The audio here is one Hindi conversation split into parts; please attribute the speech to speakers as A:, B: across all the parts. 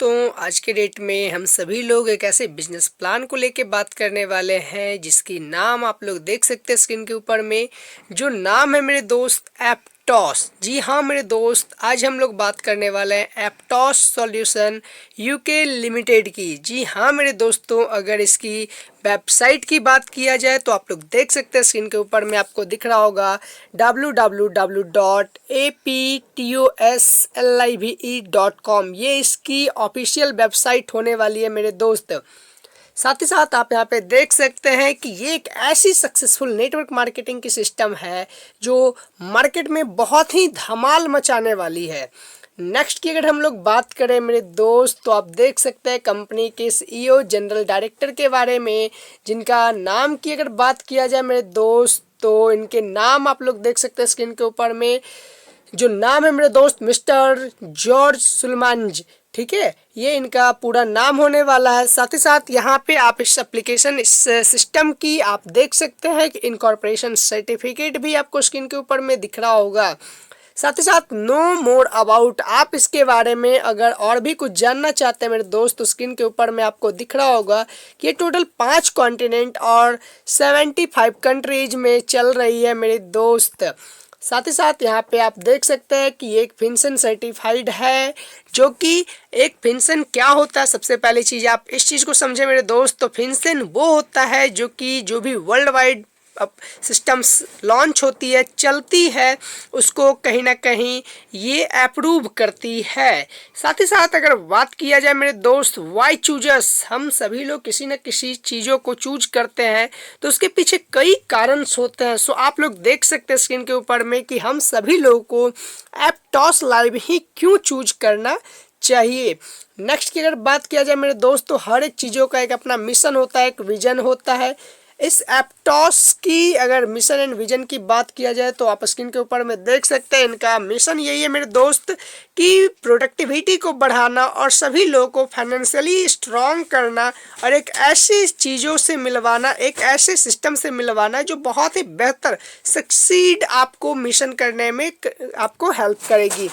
A: दोस्तों, आज के डेट में हम सभी लोग एक ऐसे बिजनेस प्लान को लेके बात करने वाले हैं जिसकी नाम आप लोग देख सकते हैं स्क्रीन के ऊपर में। जो नाम है मेरे दोस्त एप्टॉस। जी हाँ मेरे दोस्त, आज हम लोग बात करने वाले हैं एप्टॉस सॉल्यूशन यूके लिमिटेड की। जी हाँ मेरे दोस्तों, अगर इसकी वेबसाइट की बात किया जाए तो आप लोग देख सकते हैं स्क्रीन के ऊपर में आपको दिख रहा होगा www.aptoslive.com। ये इसकी ऑफिशियल वेबसाइट होने वाली है मेरे दोस्त। साथ ही साथ आप यहाँ पे देख सकते हैं कि ये एक ऐसी सक्सेसफुल नेटवर्क मार्केटिंग की सिस्टम है जो मार्केट में बहुत ही धमाल मचाने वाली है। नेक्स्ट की अगर हम लोग बात करें मेरे दोस्त, तो आप देख सकते हैं कंपनी के सीईओ जनरल डायरेक्टर के बारे में, जिनका नाम की अगर बात किया जाए मेरे दोस्त तो इनके नाम आप लोग देख सकते हैं स्क्रीन के ऊपर में। जो नाम है मेरे दोस्त मिस्टर जॉर्ज सुलेमानज, ठीक है, ये इनका पूरा नाम होने वाला है। साथ ही साथ यहाँ पे आप इस एप्लीकेशन इस सिस्टम की आप देख सकते हैं कि इनकॉर्पोरेशन सर्टिफिकेट भी आपको स्क्रीन के ऊपर में दिख रहा होगा। साथ ही साथ नो मोर अबाउट, आप इसके बारे में अगर और भी कुछ जानना चाहते हैं मेरे दोस्त तो स्क्रीन के ऊपर में आपको दिख रहा होगा कि ये टोटल 5 कॉन्टिनेंट और 75 कंट्रीज में चल रही है मेरे दोस्त। साथ ही साथ यहाँ पे आप देख सकते हैं कि एक फिनसन सर्टिफाइड है, जो कि एक फिनसन क्या होता है, सबसे पहली चीज़ आप इस चीज़ को समझे मेरे दोस्त। तो फिनसन वो होता है जो कि जो भी वर्ल्ड वाइड सिस्टम्स लॉन्च होती है, चलती है, उसको कहीं ना कहीं ये अप्रूव करती है। साथ ही साथ अगर बात किया जाए मेरे दोस्त वाई चूजर्स, हम सभी लोग किसी न किसी चीज़ों को चूज करते हैं तो उसके पीछे कई कारण होते हैं। सो आप लोग देख सकते हैं स्क्रीन के ऊपर में कि हम सभी लोगों को एप्टॉस लाइव ही क्यों चूज करना चाहिए। नेक्स्ट की अगर बात किया जाए मेरे दोस्त, तो हर एक चीज़ों का एक अपना मिशन होता है, एक विजन होता है। इस एप्टॉस की अगर मिशन एंड विजन की बात किया जाए तो आप स्क्रीन के ऊपर में देख सकते हैं इनका मिशन यही है मेरे दोस्त कि प्रोडक्टिविटी को बढ़ाना और सभी लोगों को फाइनेंशियली स्ट्रॉन्ग करना और एक ऐसी चीज़ों से मिलवाना, एक ऐसे सिस्टम से मिलवाना जो बहुत ही बेहतर सक्सीड आपको मिशन करने में आपको हेल्प करेगी।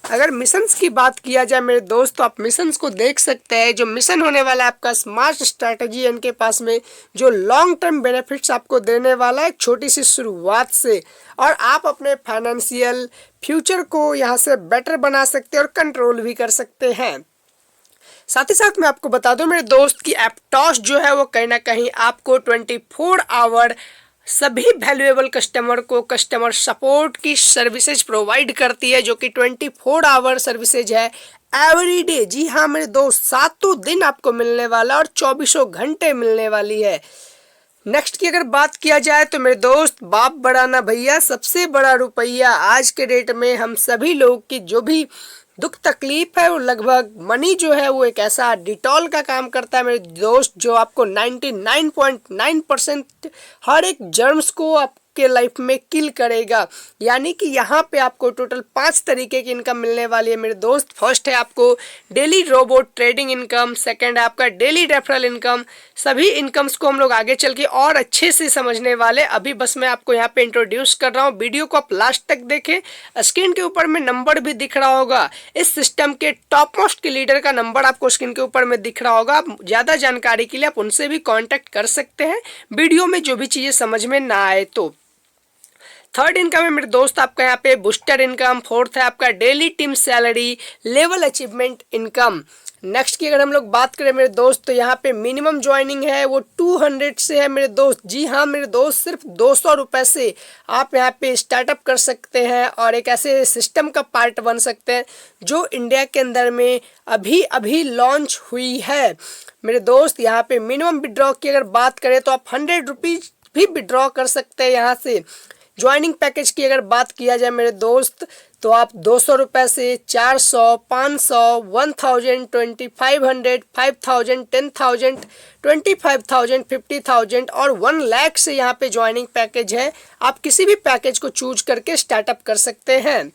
A: अगर मिशंस की बात किया जाए मेरे दोस्त तो आप मिशंस को देख सकते हैं। जो मिशन होने वाला है आपका स्मार्ट स्ट्रैटेजी इनके पास में, जो लॉन्ग टर्म बेनिफिट्स आपको देने वाला है छोटी सी शुरुआत से, और आप अपने फाइनेंशियल फ्यूचर को यहाँ से बेटर बना सकते हैं और कंट्रोल भी कर सकते हैं। साथ ही साथ मैं आपको बता दूं मेरे दोस्त कि एप्टॉस जो है वो कहीं ना कहीं आपको 24 आवर सभी वैल्यूएबल कस्टमर को कस्टमर सपोर्ट की सर्विसेज प्रोवाइड करती है, जो कि 24 आवर सर्विसेज है एवरी डे। जी हाँ मेरे दोस्त, 7 दिन आपको मिलने वाला और 24 घंटे मिलने वाली है। नेक्स्ट की अगर बात किया जाए तो मेरे दोस्त बाप बड़ा ना भैया, सबसे बड़ा रुपया। आज के डेट में हम सभी लोग की जो भी दुख तकलीफ है वो लगभग मनी जो है वो एक ऐसा डिटॉल का काम करता है मेरे दोस्त, जो आपको 99.9% हर एक जर्म्स को आपके लाइफ में किल करेगा। यानी कि यहाँ पे आपको टोटल 5 तरीके की इनकम मिलने वाली है मेरे दोस्त। फर्स्ट है आपको daily robot trading income, second है आपका डेली रेफरल इनकम। सभी इनकम्स को हम लोग आगे चल के और अच्छे से समझने वाले, अभी बस मैं आपको यहाँ पे इंट्रोड्यूस कर रहा हूँ। वीडियो को आप लास्ट तक देखें, स्क्रीन के ऊपर में नंबर भी दिख रहा होगा। इस सिस्टम के टॉप मोस्ट के लीडर का नंबर आपको स्क्रीन के ऊपर में दिख रहा होगा। आप ज़्यादा जानकारी के लिए आप उनसे भी कांटेक्ट कर सकते हैं वीडियो में जो भी चीज़ें समझ में ना आए तो। थर्ड इनकम है मेरे दोस्त आपका यहाँ पे बूस्टर इनकम। फोर्थ है आपका daily team salary level achievement income. Next की अगर हम लोग बात करें मेरे दोस्त तो यहाँ पे मिनिमम ज्वाइनिंग है वो 200 से है मेरे दोस्त। जी हाँ मेरे दोस्त, सिर्फ 200 रुपये से आप यहाँ पे स्टार्टअप कर सकते हैं और एक ऐसे सिस्टम का पार्ट बन सकते हैं जो इंडिया के अंदर में अभी अभी लॉन्च हुई है मेरे दोस्त। यहाँ पे मिनिमम विड्रॉ की अगर बात करें तो आप 100 रुपीज़ भी विड्रॉ कर सकते हैं यहाँ से। ज्वाइनिंग पैकेज की अगर बात किया जाए मेरे दोस्त तो आप 200 रुपये से 400, 500, 1000, 2500, 5000, 10,000, 25,000, 50,000 और 1 लाख से यहाँ पे ज्वाइनिंग पैकेज है। आप किसी भी पैकेज को चूज करके स्टार्टअप कर सकते हैं।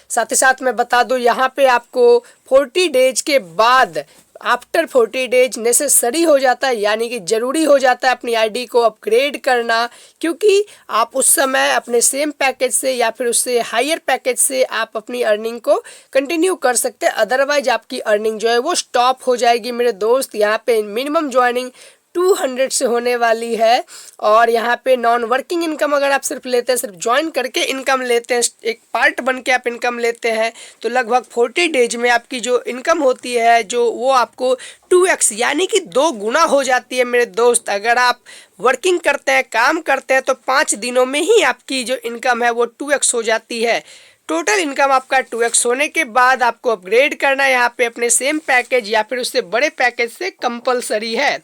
A: साथ ही साथ मैं बता दूं यहाँ पे आपको 40 डेज के बाद आफ्टर 40 डेज नेसेसरी हो जाता है, यानी कि ज़रूरी हो जाता है अपनी आईडी को अपग्रेड करना, क्योंकि आप उस समय अपने सेम पैकेज से या फिर उससे हायर पैकेज से आप अपनी अर्निंग को कंटिन्यू कर सकते हैं। अदरवाइज आपकी अर्निंग जो है वो स्टॉप हो जाएगी मेरे दोस्त। यहाँ पे मिनिमम ज्वाइनिंग 200 से होने वाली है, और यहाँ पे नॉन वर्किंग इनकम अगर आप सिर्फ लेते हैं, सिर्फ ज्वाइन करके इनकम लेते हैं, एक पार्ट बन के आप इनकम लेते हैं, तो लगभग 40 डेज में आपकी जो इनकम होती है जो वो आपको 2x यानी कि 2 गुना हो जाती है मेरे दोस्त। अगर आप वर्किंग करते हैं, काम करते हैं, तो 5 दिनों में ही आपकी जो इनकम है वो 2x हो जाती है। टोटल इनकम आपका 2x होने के बाद आपको अपग्रेड करना यहाँ पे अपने सेम पैकेज या फिर उससे बड़े पैकेज से कंपलसरी है।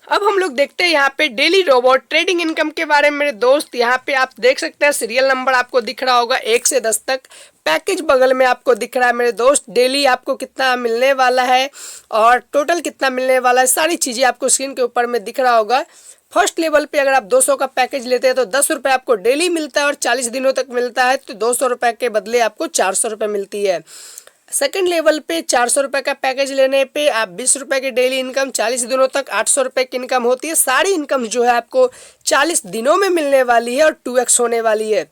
A: अब हम लोग देखते हैं यहाँ पे डेली रोबोट ट्रेडिंग इनकम के बारे में मेरे दोस्त। यहाँ पे आप देख सकते हैं सीरियल नंबर आपको दिख रहा होगा 1 से 10 तक, पैकेज बगल में आपको दिख रहा है मेरे दोस्त। डेली आपको कितना मिलने वाला है और टोटल कितना मिलने वाला है, सारी चीज़ें आपको स्क्रीन के ऊपर में दिख रहा होगा। फर्स्ट लेवल पे अगर आप 200 का पैकेज लेते हैं तो 10 रुपये आपको डेली मिलता है और 40 दिनों तक मिलता है, तो 200 रुपये के बदले आपको 400 रुपये मिलती है। सेकेंड लेवल पे 400 रुपये का पैकेज लेने पे आप 20 रुपये की डेली इनकम, 40 दिनों तक 800 रुपये की इनकम होती है। सारी इनकम जो है आपको 40 दिनों में मिलने वाली है और 2x होने वाली है।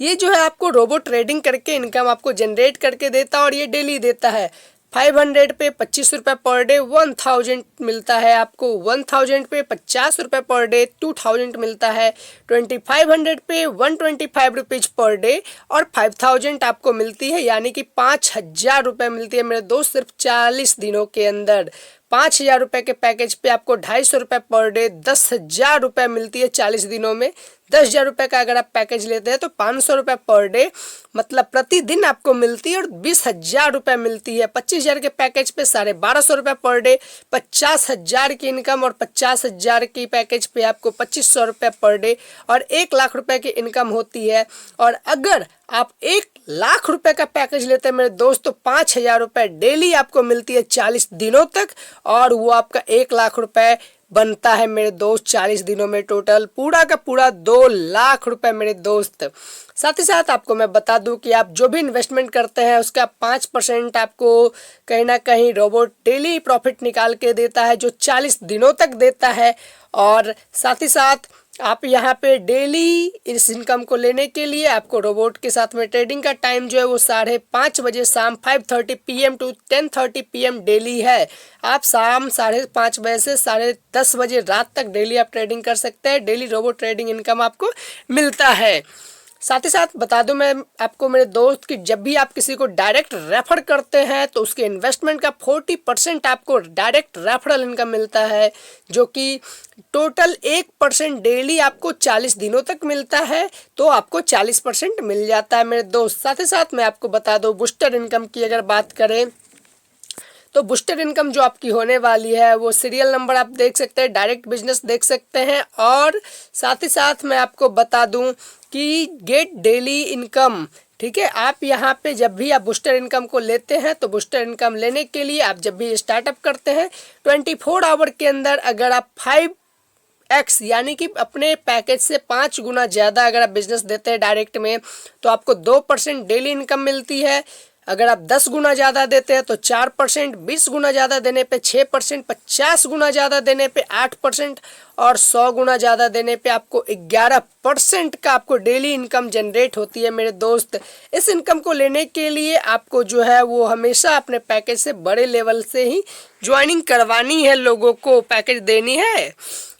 A: ये जो है आपको रोबोट ट्रेडिंग करके इनकम आपको जनरेट करके देता है और ये डेली देता है। 500 पे 25 रुपये पर डे 1000 मिलता है आपको, 1000 पे 50 रुपये पर डे 2000 मिलता है, 2500 पे 125 रुपीज़ पर डे और 5000 आपको मिलती है, यानी कि 5000 रुपये मिलती है मेरे दोस्त सिर्फ 40 दिनों के अंदर। 5000 रुपये के पैकेज पे आपको 250 रुपये पर डे 10,000 रुपये मिलती है 40 दिनों में। 10,000 रुपये का अगर आप पैकेज लेते हैं तो 500 रुपये पर डे मतलब प्रतिदिन आपको मिलती है और 20,000 रुपये मिलती है। 25,000 के पैकेज पे 1250 रुपये पर डे, 50,000 की इनकम और 50,000 की पैकेज पे आपको 2500 रुपये पर डे और 1 लाख रुपये की इनकम होती है। और अगर आप 1 लाख रुपए का पैकेज लेते हैं मेरे दोस्त तो 5,000 रुपये डेली आपको मिलती है 40 दिनों तक, और वो आपका 1 लाख रुपए बनता है मेरे दोस्त 40 दिनों में। टोटल पूरा का पूरा 2 लाख रुपए मेरे दोस्त। साथ ही साथ आपको मैं बता दूं कि आप जो भी इन्वेस्टमेंट करते हैं उसका 5% आपको कहीं ना कहीं रोबोट डेली प्रॉफिट निकाल के देता है जो 40 दिनों तक देता है। और साथ ही साथ आप यहाँ पे डेली इस इनकम को लेने के लिए आपको रोबोट के साथ में ट्रेडिंग का टाइम जो है वो 5:30 बजे शाम 5:30 PM टू 10:30 PM डेली है। आप शाम 5:30 बजे से 10:30 बजे रात तक डेली आप ट्रेडिंग कर सकते हैं। डेली रोबोट ट्रेडिंग इनकम आपको मिलता है। साथ ही साथ बता दूं मैं आपको मेरे दोस्त कि जब भी आप किसी को डायरेक्ट रेफर करते हैं तो उसके इन्वेस्टमेंट का 40% आपको डायरेक्ट रेफरल इनकम मिलता है, जो कि टोटल 1% डेली आपको 40 दिनों तक मिलता है, तो आपको 40% मिल जाता है मेरे दोस्त। साथ ही साथ मैं आपको बता दूं बूस्टर इनकम की अगर बात करें तो बूस्टर इनकम जो आपकी होने वाली है वो सीरियल नंबर आप देख सकते हैं, डायरेक्ट बिजनेस देख सकते हैं। और साथ ही साथ मैं आपको बता दूं कि गेट डेली इनकम, ठीक है। आप यहाँ पे जब भी आप बूस्टर इनकम को लेते हैं तो बूस्टर इनकम लेने के लिए आप जब भी स्टार्टअप करते हैं 24 आवर के अंदर अगर आप 5x यानी कि अपने पैकेज से 5 गुना ज़्यादा अगर आप बिजनेस देते हैं डायरेक्ट में तो आपको 2% डेली इनकम मिलती है। अगर आप 10 गुना ज़्यादा देते हैं तो 4%, 20 गुना ज़्यादा देने पे 6%, 50 गुना ज़्यादा देने पे 8% और 100 गुना ज़्यादा देने पे आपको 11% का आपको डेली इनकम जनरेट होती है मेरे दोस्त। इस इनकम को लेने के लिए आपको जो है वो हमेशा अपने पैकेज से बड़े लेवल से ही ज्वाइनिंग करवानी है, लोगों को पैकेज देनी है।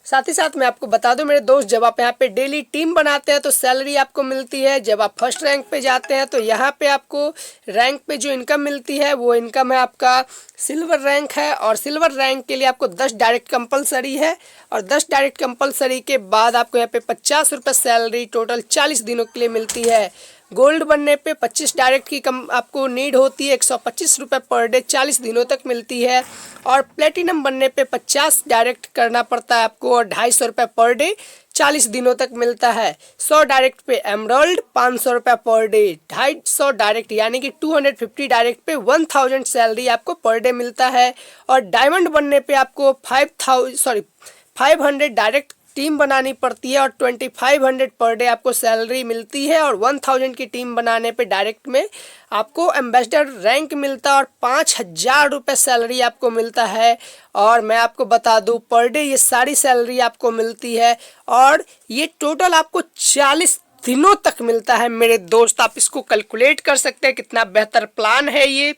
A: साथ ही साथ मैं आपको बता दूं मेरे दोस्त, जब आप यहाँ पे डेली टीम बनाते हैं तो सैलरी आपको मिलती है। जब आप फर्स्ट रैंक पे जाते हैं तो यहाँ पे आपको रैंक पे जो इनकम मिलती है वो इनकम है आपका सिल्वर रैंक है, और सिल्वर रैंक के लिए आपको 10 डायरेक्ट कंपलसरी है, और 10 डायरेक्ट कंपलसरी के बाद आपको यहाँ पे 50 रुपये सैलरी टोटल 40 दिनों के लिए मिलती है। गोल्ड बनने पे 25 डायरेक्ट की कम आपको नीड होती है, 125 रुपये पर डे 40 दिनों तक मिलती है। और प्लेटिनम बनने पे 50 डायरेक्ट करना पड़ता है आपको और 250 रुपये पर डे 40 दिनों तक मिलता है। 100 डायरेक्ट पे एमराल्ड 500 रुपये पर डे, 250 डायरेक्ट यानी कि 250 डायरेक्ट पे 1000 सैलरी आपको पर डे मिलता है। और डायमंड बनने पे आपको 500 डायरेक्ट टीम बनानी पड़ती है और 2500 पर डे आपको सैलरी मिलती है और 1000 की टीम बनाने पे डायरेक्ट में आपको एम्बेसडर रैंक मिलता है और 5000 रुपये सैलरी आपको मिलता है। और मैं आपको बता दूं पर डे ये सारी सैलरी आपको मिलती है और ये टोटल आपको 40 दिनों तक मिलता है मेरे दोस्त। आप इसको कैलकुलेट कर सकते हैं कितना बेहतर प्लान है ये।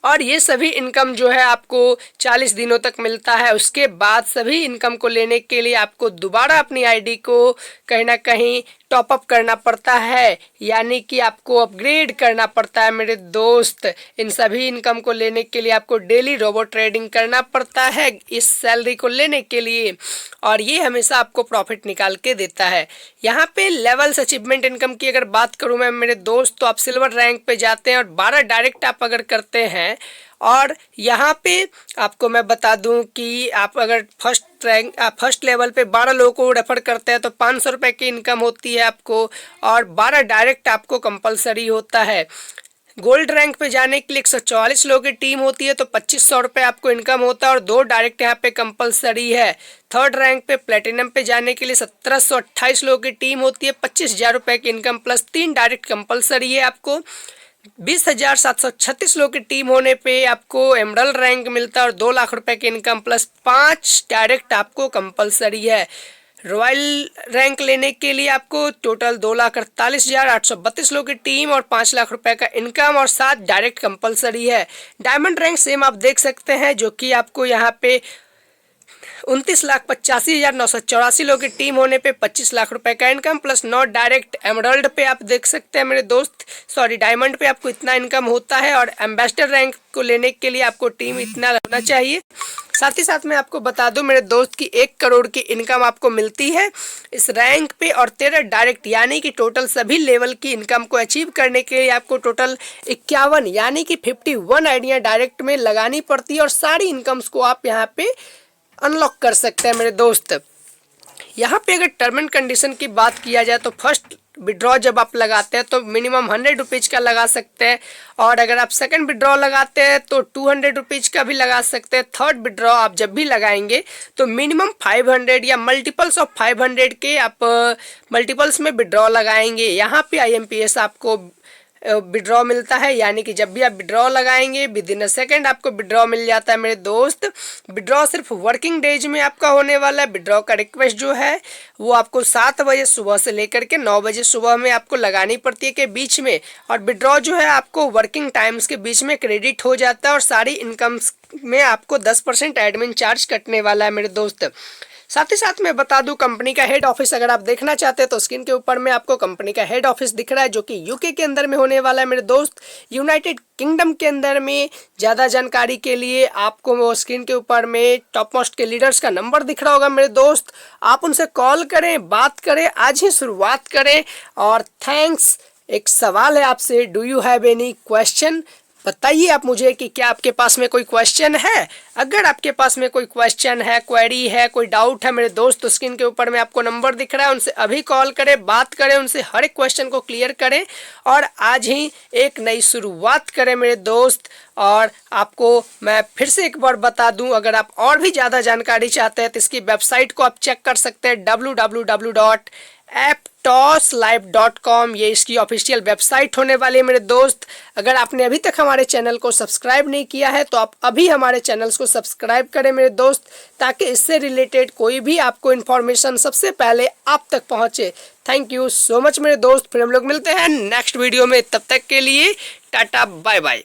A: और ये सभी इनकम जो है आपको 40 दिनों तक मिलता है। उसके बाद सभी इनकम को लेने के लिए आपको दोबारा अपनी आईडी को कहीं ना कहीं टॉपअप करना पड़ता है, यानी कि आपको अपग्रेड करना पड़ता है मेरे दोस्त। इन सभी इनकम को लेने के लिए आपको डेली रोबोट ट्रेडिंग करना पड़ता है इस सैलरी को लेने के लिए, और ये हमेशा आपको प्रॉफिट निकाल के देता है। यहाँ पे लेवल्स अचीवमेंट इनकम की अगर बात करूँ मैं मेरे दोस्त, तो आप सिल्वर रैंक पे जाते हैं और 12 डायरेक्ट आप अगर करते हैं और यहाँ पे आपको मैं बता दूं कि आप अगर फर्स्ट लेवल पे 12 लोगों को रेफर करते हैं तो 500 रुपये की इनकम होती है आपको, और 12 डायरेक्ट आपको कंपलसरी होता है। गोल्ड रैंक पे जाने के लिए 144 लोगों की टीम होती है तो 2500 रुपये आपको इनकम होता है और 2 डायरेक्ट यहाँ पे कंपलसरी है। थर्ड रैंक पे प्लेटिनम पे जाने के लिए 1728 लोगों की टीम होती है, 25,000 रुपये की इनकम प्लस 3 डायरेक्ट कंपलसरी है आपको। 20,736 लोगों की टीम होने पे आपको एमरल्ड रैंक मिलता है और 2 लाख रुपए की इनकम प्लस 5 डायरेक्ट आपको कंपलसरी है। रॉयल रैंक लेने के लिए आपको टोटल 2,48,832 लोगों की टीम और 5 लाख रुपए का इनकम और 7 डायरेक्ट कंपलसरी है। डायमंड रैंक सेम आप देख सकते हैं, जो कि आपको यहाँ पे 29,85,984 लोगों की टीम होने पे 25 लाख रुपए का इनकम प्लस 9 डायरेक्ट। एमरल्ड पे आप देख सकते हैं मेरे दोस्त, डायमंड पे आपको इतना इनकम होता है और एम्बेसडर रैंक को लेने के लिए आपको टीम इतना होना चाहिए। साथ ही साथ मैं आपको बता दूं मेरे दोस्त की 1 करोड़ की इनकम आपको मिलती है इस रैंक पे और 13 डायरेक्ट, यानी कि टोटल सभी लेवल की इनकम को अचीव करने के लिए आपको टोटल 51 यानी कि 51 आइडिया डायरेक्ट में लगानी पड़ती है और सारी इनकम्स को आप यहाँ पे अनलॉक कर सकते हैं मेरे दोस्त। यहाँ पे अगर टर्म एंड कंडीशन की बात किया जाए तो फर्स्ट विड्रॉ जब आप लगाते हैं तो मिनिमम 100 रुपीज़ का लगा सकते हैं, और अगर आप सेकंड विड्रॉ लगाते हैं तो 200 रुपीज़ का भी लगा सकते हैं। थर्ड विड्रॉ आप जब भी लगाएंगे तो मिनिमम 500 या मल्टीपल्स ऑफ 500 के आप मल्टीपल्स में विड्रॉ लगाएंगे। यहाँ पे IMPS आपको विड्रॉ मिलता है, यानी कि जब भी आप विड्रॉ लगाएंगे विद इन अ सेकेंड आपको विड्रॉ मिल जाता है मेरे दोस्त। विड्रॉ सिर्फ वर्किंग डेज में आपका होने वाला है। विड्रॉ का रिक्वेस्ट जो है वो आपको 7 बजे सुबह से लेकर के 9 बजे सुबह में आपको लगानी पड़ती है के बीच में, और विड्रॉ जो है आपको वर्किंग टाइम्स के बीच में क्रेडिट हो जाता है और सारी इनकम्स में आपको 10% एडमिन चार्ज कटने वाला है मेरे दोस्त। साथ ही साथ मैं बता दूं कंपनी का हेड ऑफिस अगर आप देखना चाहते हैं तो स्क्रीन के ऊपर में आपको कंपनी का हेड ऑफिस दिख रहा है, जो कि यूके के अंदर में होने वाला है मेरे दोस्त। यूनाइटेड किंगडम के अंदर में ज़्यादा जानकारी के लिए आपको वो स्क्रीन के ऊपर में टॉप मोस्ट के लीडर्स का नंबर दिख रहा होगा मेरे दोस्त, आप उनसे कॉल करें, बात करें, आज ही शुरुआत करें। और थैंक्स। एक सवाल है आपसे, do you have any question? बताइए आप मुझे कि क्या आपके पास में कोई क्वेश्चन है। अगर आपके पास में कोई क्वेश्चन है, क्वेरी है, कोई डाउट है मेरे दोस्त, तो स्क्रीन के ऊपर में आपको नंबर दिख रहा है, उनसे अभी कॉल करें, बात करें, उनसे हर एक क्वेश्चन को क्लियर करें और आज ही एक नई शुरुआत करें मेरे दोस्त। और आपको मैं फिर से एक बार बता दूं, अगर आप और भी ज़्यादा जानकारी चाहते हैं तो इसकी वेबसाइट को आप चेक कर सकते हैं www.aptoslive.com। ये इसकी ऑफिशियल वेबसाइट होने वाली है मेरे दोस्त। अगर आपने अभी तक हमारे चैनल को सब्सक्राइब नहीं किया है तो आप अभी हमारे चैनल्स को सब्सक्राइब करें मेरे दोस्त, ताकि इससे रिलेटेड कोई भी आपको इन्फॉर्मेशन सबसे पहले आप तक पहुंचे। थैंक यू सो मच मेरे दोस्त। फिर हम लोग मिलते हैं नेक्स्ट वीडियो में, तब तक के लिए टाटा बाय बाय।